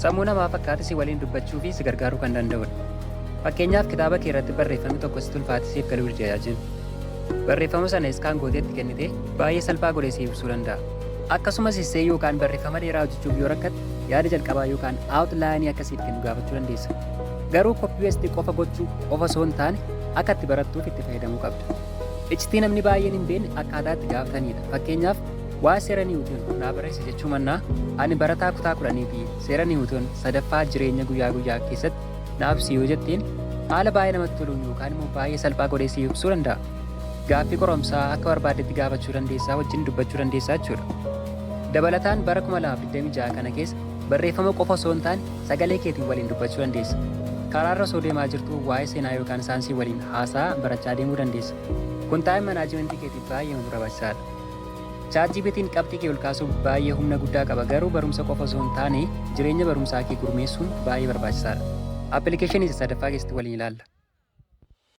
sammuu namaa fakkaate si waliin dubbachuu fi si gargaaruu kan danda'udha. Fakkeenyaaf kitaaba kee irratti barreeffamni tokko si tulfaate siif galuu tajaajilu. Barreeffama sana iskaan gooteetti kennite baay'ee salphaa godhee siif ibsuu danda'a. Akkasumas essee yookaan barreeffama dheeraa hojjechuuf yoo rakkatte yaada jalqabaa yookaan outlaayinii akkasiif kennu gaafachuu dandeessa. Garuu copy paste qofa gochuu qofa osoo hin taane akka itti barattuuf itti fayyadamuu qabda. Iccitii namni baay'een hin beekne akkaataa itti gaafatanidha. Fakkeenyaaf waa seera Niwutoon naa barreessi jechuu mannaa ani barataa kutaa 10 fi seera Niwutoon sadaffaa jireenya guyyaa guyyaa keessatti naaf ibsi yoo jetteen haala baay'ee namatti toluun yookaan immoo baay'ee salphaa godhee siif ibsuu danda'a. Gaaffii qoromsaa akka barbaadetti gaafachuu dandeessaa wajjin dubbachuu dandeessaa jechuudha. Dabalataan bara 2026 kana keessa barreeffama qofa osoo hin taane sagalee keetiin waliin dubbachuu dandeessa. Karaarra osoo deemaa jirtu waa'ee seenaa yookaan saayinsii waliin haasaa barachaa deemuu dandeessa. Kun taa'im manaajimentii keetiif baay'ee barbaachisaadha. ChatGPT'n qabxii kee ol kaasuuf baay'ee humna guddaa qaba garuu barumsa qofa osoo hin taane jireenya barumsaa kee gurmeessuun baay'ee barbaachisaadha. Appilikeeshinii sadaffaa keessatti waliin ilaalla.